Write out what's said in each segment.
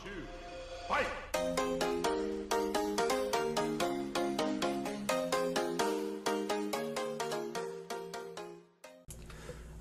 two, fight!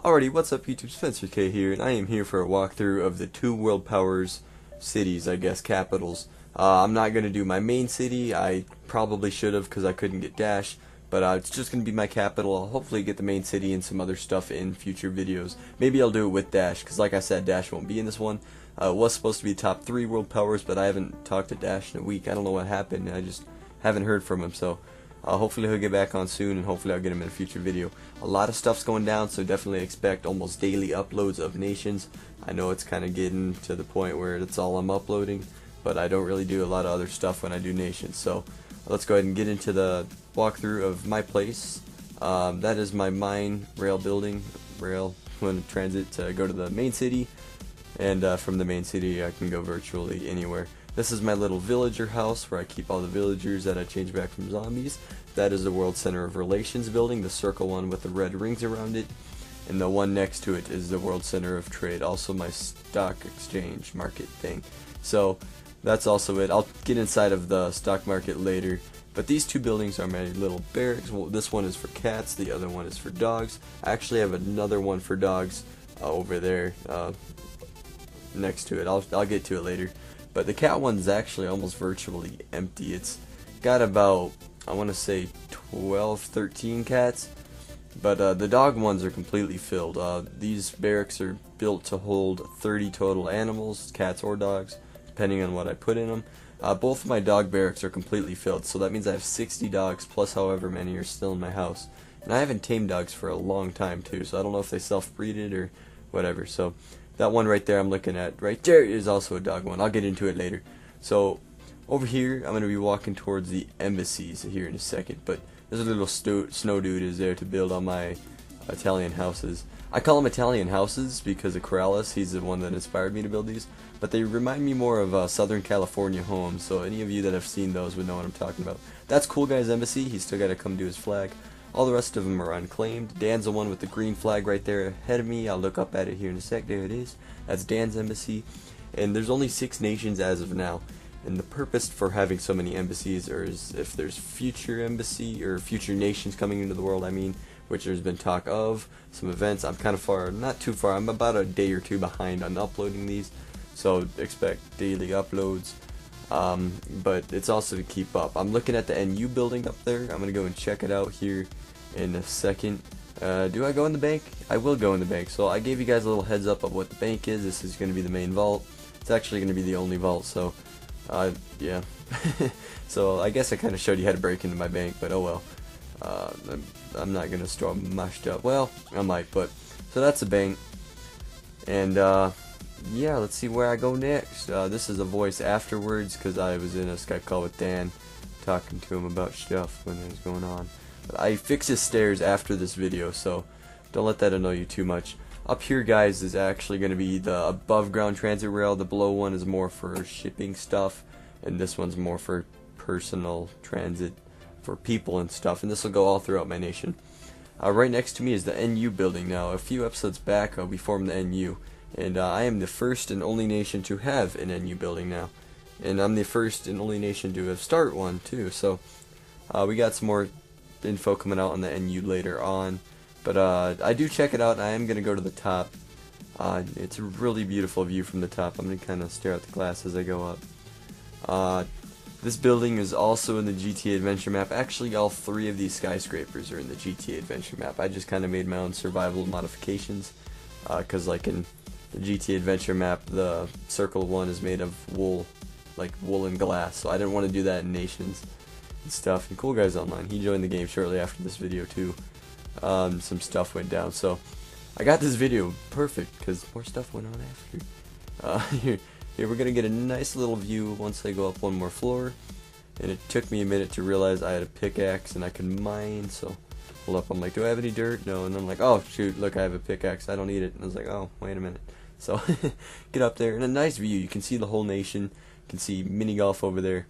Alrighty, what's up YouTube, Spencer K here, and I am here for a walkthrough of the two world powers cities, I guess, capitals. I'm not going to do my main city. I probably should have because I couldn't get Dash, but it's just going to be my capital. I'll hopefully get the main city and some other stuff in future videos. Maybe I'll do it with Dash, because like I said, Dash won't be in this one. It was supposed to be top 3 world powers, but I haven't talked to Dash in a week. I don't know what happened. I just haven't heard from him, so hopefully he'll get back on soon, and hopefully I'll get him in a future video. A lot of stuff's going down, so definitely expect almost daily uploads of nations. I know it's kind of getting to the point where that's all I'm uploading, but I don't really do a lot of other stuff when I do nations. So let's go ahead and get into the walkthrough of my place. That is my mine rail building. Rail when transit to go to the main city, and from the main city I can go virtually anywhere. This is my little villager house where I keep all the villagers that I change back from zombies. That is the World Center of Relations building, the circle one with the red rings around it. And the one next to it is the World Center of Trade, also my stock exchange market thing. So that's also it. I'll get inside of the stock market later. But these two buildings are my little barracks. Well, this one is for cats, the other one is for dogs. I actually have another one for dogs over there next to it. I'll get to it later. But the cat one's actually almost virtually empty. It's got about, I want to say 12, 13 cats. But the dog ones are completely filled. These barracks are built to hold 30 total animals, cats or dogs, depending on what I put in them. Both of my dog barracks are completely filled, so that means I have 60 dogs plus however many are still in my house. And I haven't tamed dogs for a long time too, so I don't know if they self-breeded or whatever. So that one right there I'm looking at right there is also a dog one. I'll get into it later. So over here I'm going to be walking towards the embassies here in a second, but this little snow dude is there to build all my Italian houses. I call them Italian houses because of Corrales. He's the one that inspired me to build these, but they remind me more of Southern California homes, so any of you that have seen those would know what I'm talking about. That's Coolguy's embassy. He's still got to come do his flag. All the rest of them are unclaimed. Dan's the one with the green flag right there ahead of me. I'll look up at it here in a sec. There it is. That's Dan's embassy. And there's only 6 nations as of now. And the purpose for having so many embassies is if there's future embassy or future nations coming into the world, I mean, which there's been talk of, some events. I'm kind of far, not too far. I'm about a day or two behind on uploading these. So expect daily uploads. But it's also to keep up. I'm looking at the NU building up there. I'm going to go and check it out here in a second. Do I go in the bank? I will go in the bank. So I gave you guys a little heads up of what the bank is. This is going to be the main vault. It's actually going to be the only vault, so yeah. So I guess I kind of showed you how to break into my bank, but oh well. I'm not going to store mashed up. Well, I might, but so that's the bank. And yeah, let's see where I go next. This is a voice afterwards because I was in a Skype call with Dan talking to him about stuff when it was going on. But I fix his stairs after this video, so don't let that annoy you too much. Up here, guys, is actually going to be the above ground transit rail. The below one is more for shipping stuff, and this one's more for personal transit for people and stuff, and this will go all throughout my nation. Right next to me is the NU building. Now, a few episodes back, we formed the NU, and I am the first and only nation to have an NU building now, and I'm the first and only nation to have started one too. So we got some more info coming out on the NU later on, but I do check it out. I am gonna go to the top. It's a really beautiful view from the top. I'm gonna kind of stare at the glass as I go up. This building is also in the GTA Adventure map. Actually, all 3 of these skyscrapers are in the GTA Adventure map. I just kind of made my own survival modifications, because like in the GTA Adventure map, the circle one is made of wool, like wool and glass, so I didn't want to do that in Nations and stuff. And Coolguy's online. He joined the game shortly after this video too. Some stuff went down, so I got this video perfect because more stuff went on after. Here we're gonna get a nice little view once I go up one more floor, and it took me a minute to realize I had a pickaxe and I could mine. So hold up, I'm like, do I have any dirt? No. And I'm like, oh shoot, look, I have a pickaxe, I don't need it. And I was like, oh, wait a minute. So get up there, and a nice view. You can see the whole nation. You can see mini golf over there.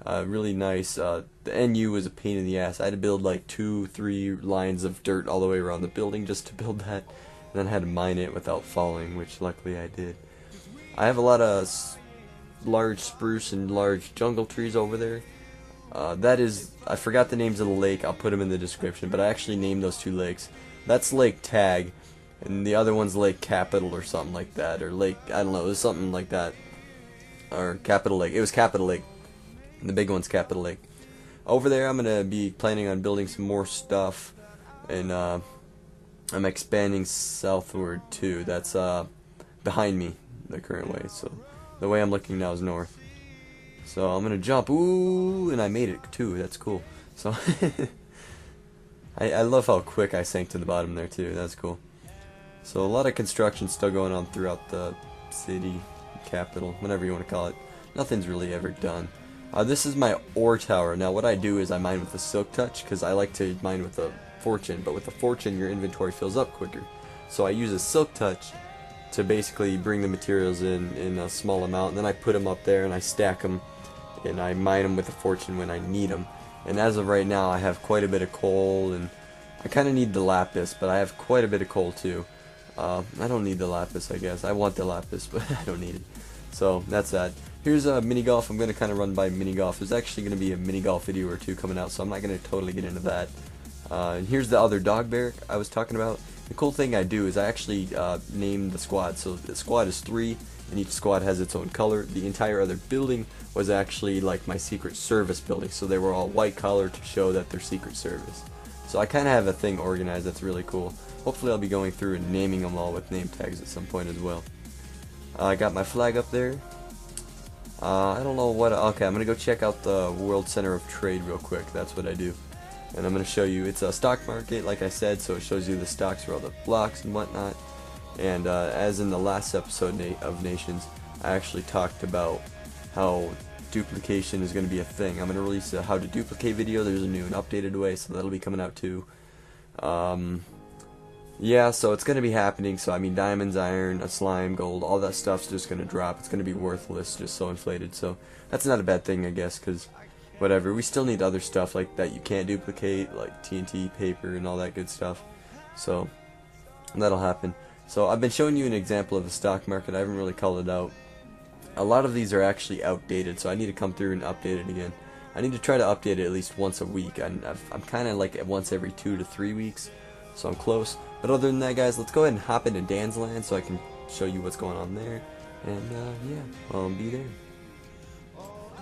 Really nice. The NU was a pain in the ass. I had to build like 2-3 lines of dirt all the way around the building just to build that, and then I had to mine it without falling, which luckily I did. I have a lot of large spruce and large jungle trees over there. That is, I forgot the names of the lake. I'll put them in the description, but I actually named those two lakes. That's Lake Tag, and the other one's Lake Capital or something like that, or Lake, I don't know, it was something like that, or Capital Lake. It was Capital Lake. The big one's Capital Lake. Over there, I'm gonna be planning on building some more stuff, and I'm expanding southward too. That's behind me, the current way. So the way I'm looking now is north. So I'm gonna jump. Ooh, and I made it too. That's cool. So I love how quick I sank to the bottom there too. That's cool. So a lot of construction still going on throughout the city, capital, whatever you want to call it. Nothing's really ever done. This is my ore tower. Now what I do is I mine with the silk touch because I like to mine with the fortune, but with the fortune your inventory fills up quicker. So I use a silk touch to basically bring the materials in a small amount, and then I put them up there and I stack them and I mine them with the fortune when I need them. And as of right now I have quite a bit of coal, and I kind of need the lapis, but I have quite a bit of coal too. I don't need the lapis, I guess. I want the lapis, but I don't need it. So that's that. Here's a mini golf. I'm going to kind of run by mini golf. There's actually going to be a mini golf video or two coming out, so I'm not going to totally get into that. And here's the other dog barrack I was talking about. The cool thing I do is I actually name the squad. So the squad is 3, and each squad has its own color. The entire other building was actually like my Secret Service building, so they were all white collar to show that they're Secret Service. So I kind of have a thing organized that's really cool. Hopefully I'll be going through and naming them all with name tags at some point as well. I got my flag up there. I don't know what. Okay, I'm gonna go check out the World Center of Trade real quick. That's what I do, and I'm gonna show you. It's a stock market, like I said, so it shows you the stocks for all the blocks and whatnot. And as in the last episode of Nations, I actually talked about how duplication is gonna be a thing. I'm gonna release a how to duplicate video. There's a new and updated way, so that'll be coming out too. Yeah, so it's going to be happening. So I mean, diamonds, iron, a slime, gold, all that stuff's just going to drop. It's going to be worthless, just so inflated. So that's not a bad thing, I guess, because whatever. We still need other stuff like that you can't duplicate, like TNT, paper, and all that good stuff. So that'll happen. So I've been showing you an example of the stock market. I haven't really called it out. A lot of these are actually outdated, so I need to come through and update it again. I need to try to update it at least once a week. I'm kind of like once every 2 to 3 weeks, so I'm close. But other than that, guys, let's go ahead and hop into Dan's land so I can show you what's going on there. And yeah, I'll be there.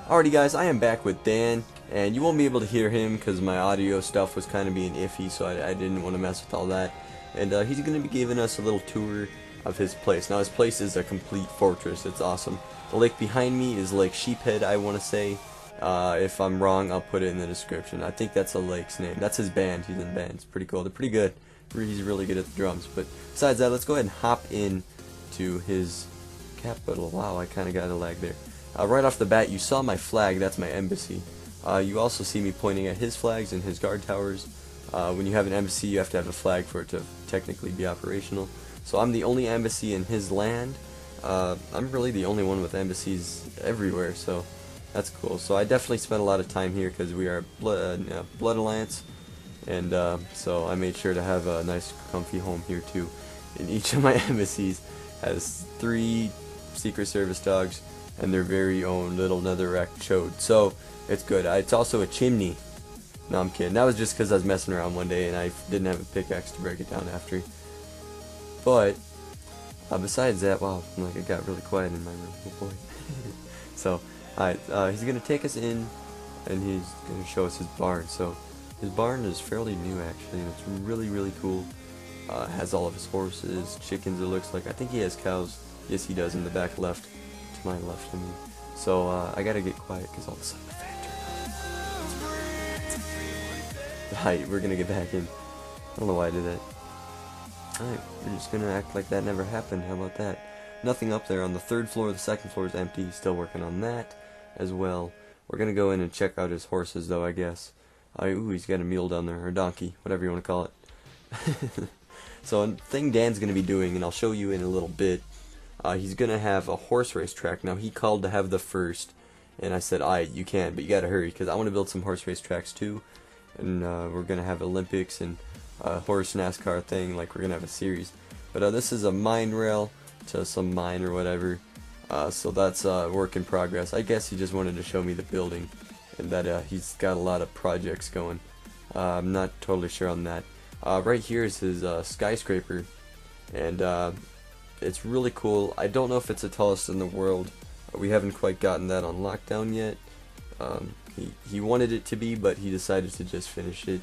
Alrighty, guys, I am back with Dan, and you won't be able to hear him because my audio stuff was kind of being iffy, so I didn't want to mess with all that. And he's going to be giving us a little tour of his place. Now, his place is a complete fortress. It's awesome. The lake behind me is Lake Sheephead, I want to say. If I'm wrong, I'll put it in the description. I think that's a lake's name. That's his band. He's in band. It's pretty cool. They're pretty good. He's really good at the drums. But besides that, let's go ahead and hop in to his capital. Wow, I kind of got a lag there. Right off the bat, you saw my flag. That's my embassy. You also see me pointing at his flags and his guard towers. When you have an embassy, you have to have a flag for it to technically be operational. So I'm the only embassy in his land. I'm really the only one with embassies everywhere, so that's cool. So I definitely spent a lot of time here because we are Blood Alliance, and so I made sure to have a nice comfy home here too. And each of my embassies has 3 Secret Service dogs and their very own little netherrack chode, so it's good. It's also a chimney. No, I'm kidding. That was just because I was messing around one day and I didn't have a pickaxe to break it down after. But besides that, wow, like it got really quiet in my room. Oh boy. So, alright, he's gonna take us in, and he's gonna show us his barn. So, his barn is fairly new actually, and it's really, really cool. Has all of his horses, chickens. It looks like. I think he has cows. Yes, he does in the back left, to my left. I mean, so I gotta get quiet because all of a sudden the fan turned on. Alright, we're gonna get back in. I don't know why I did that. Alright, we're just gonna act like that never happened. How about that? Nothing up there on the 3rd floor. The 2nd floor is empty. He's still working on that as well. We're gonna go in and check out his horses, though, I guess. Ooh, he's got a mule down there, or a donkey, whatever you want to call it. So, a thing Dan's gonna be doing, and I'll show you in a little bit. He's gonna have a horse race track. Now, he called to have the first, and I said, "Alright, you can, but you gotta hurry because I want to build some horse race tracks too." And we're gonna have Olympics and horse NASCAR thing, like we're gonna have a series. But this is a mine rail to some mine or whatever. So that's work in progress. I guess he just wanted to show me the building, and that he's got a lot of projects going. I'm not totally sure on that. Right here is his skyscraper, and it's really cool. I don't know if it's the tallest in the world. We haven't quite gotten that on lockdown yet. He wanted it to be, but he decided to just finish it,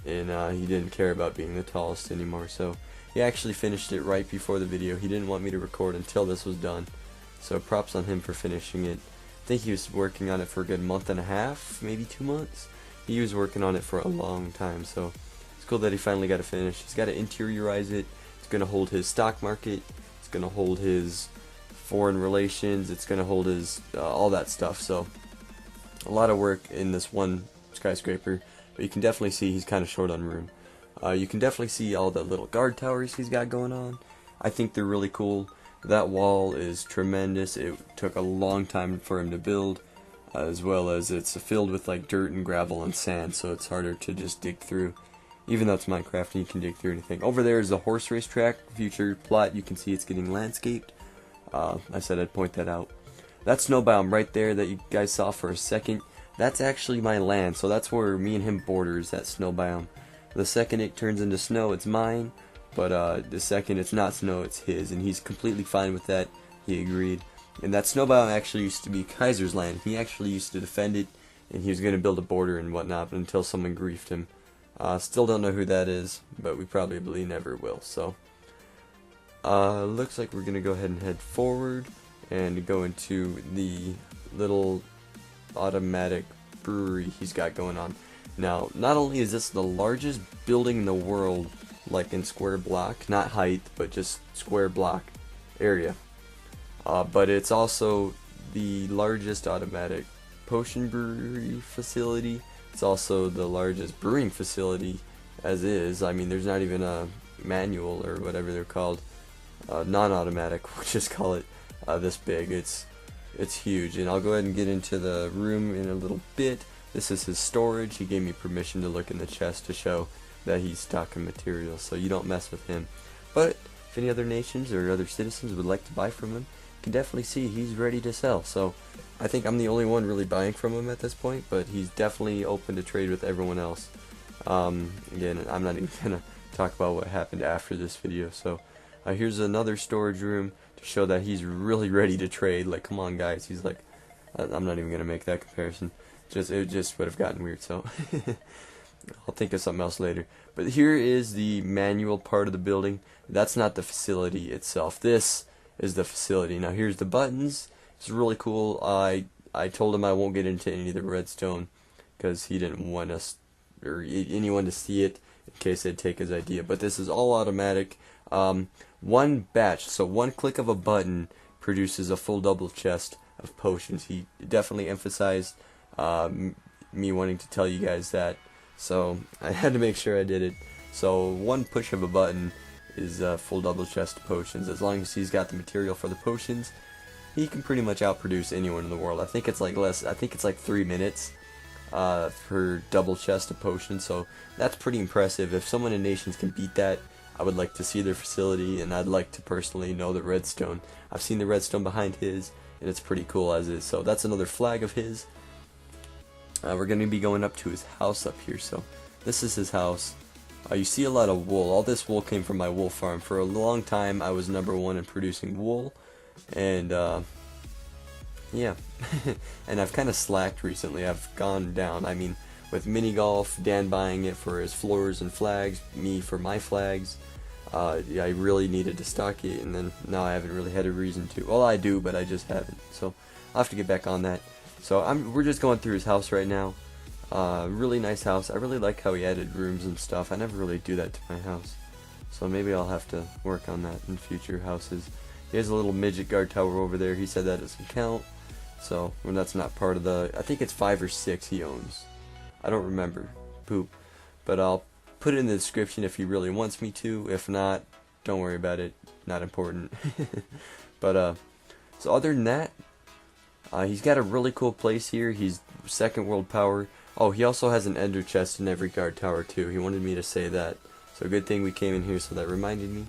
and he didn't care about being the tallest anymore. So he actually finished it right before the video. He didn't want me to record until this was done. So props on him for finishing it. I think he was working on it for a good month and a half, maybe 2 months. He was working on it for a long time, so it's cool that he finally got it finished. He's got to interiorize it. It's going to hold his stock market. It's going to hold his foreign relations. It's going to hold his all that stuff. So a lot of work in this one skyscraper, but you can definitely see he's kind of short on room. You can definitely see all the little guard towers he's got going on. I think they're really cool. That wall is tremendous. It took a long time for him to build, as well as it's filled with like dirt and gravel and sand, so it's harder to just dig through. Even though it's Minecraft and you can dig through anything. Over there is the horse race track, future plot. You can see it's getting landscaped. I said I'd point that out. That snow biome right there that you guys saw for a second, that's actually my land, so that's where me and him borders, that snow biome. The second it turns into snow, it's mine. But the second it's not snow, it's his, and he's completely fine with that. He agreed. And that snow biome actually used to be Kaiser's land. He actually used to defend it, and he was going to build a border and whatnot, but until someone griefed him. Still don't know who that is, but we probably never will. So, looks like we're going to go ahead and head forward and go into the little automatic brewery he's got going on. Now, not only is this the largest building in the world, like in square block, not height, but just square block area, but it's also the largest automatic potion brewery facility. It's also the largest brewing facility as is. I mean, there's not even a manual or whatever they're called, non-automatic, we'll just call it this big. It's huge, and I'll go ahead and get into the room in a little bit. This is his storage. He gave me permission to look in the chest to show that he's stocking materials, so you don't mess with him. But if any other nations or other citizens would like to buy from him, you can definitely see he's ready to sell. So I think I'm the only one really buying from him at this point, but he's definitely open to trade with everyone else. Again, I'm not even gonna talk about what happened after this video. So here's another storage room to show that he's really ready to trade. Like, come on guys, he's like, I'm not even gonna make that comparison. It just would have gotten weird, so I'll think of something else later. But here is the manual part of the building. That's not the facility itself. This is the facility. Now here's the buttons. It's really cool. I told him I won't get into any of the redstone because he didn't want us or anyone to see it in case they'd take his idea. But this is all automatic. One batch, so one click of a button produces a full double chest of potions. He definitely emphasized me wanting to tell you guys that. So I had to make sure I did it. So one push of a button is full double chest of potions. As long as he's got the material for the potions, he can pretty much outproduce anyone in the world. I think it's like I think it's like 3 minutes per double chest of potions. So that's pretty impressive. If someone in Nations can beat that, I would like to see their facility, and I'd like to personally know the redstone. I've seen the redstone behind his, and it's pretty cool as is. So that's another flag of his. We're going to be going up to his house up here. So this is his house. You see a lot of wool. All this wool came from my wool farm. For a long time I was #1 in producing wool, and yeah. And I've kind of slacked recently. I've gone down. I mean, with mini golf, Dan buying it for his floors and flags, me for my flags, yeah, I really needed to stock it, and then now I haven't really had a reason to. Well, I do, but I just haven't. So I'll have to get back on that. So we're just going through his house right now. Really nice house. I really like how he added rooms and stuff. I never really do that to my house. So maybe I'll have to work on that in future houses. He has a little midget guard tower over there. He said that doesn't count. So when that's not part of the, I think it's 5 or 6 he owns. I don't remember. Poop. But I'll put it in the description if he really wants me to. If not, don't worry about it. Not important. But so other than that, he's got a really cool place here. He's second world power. Oh, he also has an ender chest in every guard tower too. He wanted me to say that. So good thing we came in here, so that reminded me.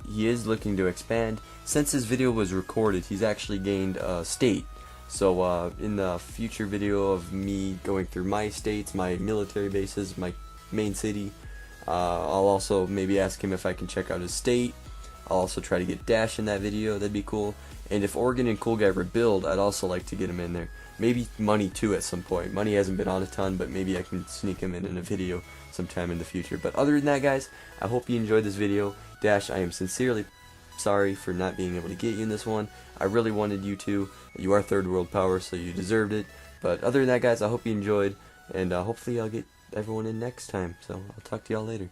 He is looking to expand. Since this video was recorded, he's actually gained state. So in the future video of me going through my states, my military bases, my main city, I'll also maybe ask him if I can check out his state. I'll also try to get Dash in that video, that'd be cool. And if Oregon and Coolguy rebuild, I'd also like to get him in there. Maybe Money too at some point. Money hasn't been on a ton, but maybe I can sneak him in a video sometime in the future. But other than that, guys, I hope you enjoyed this video. Dash, I am sincerely sorry for not being able to get you in this one. I really wanted you to. You are third world power, so you deserved it. But other than that, guys, I hope you enjoyed, and hopefully I'll get everyone in next time. So I'll talk to y'all later.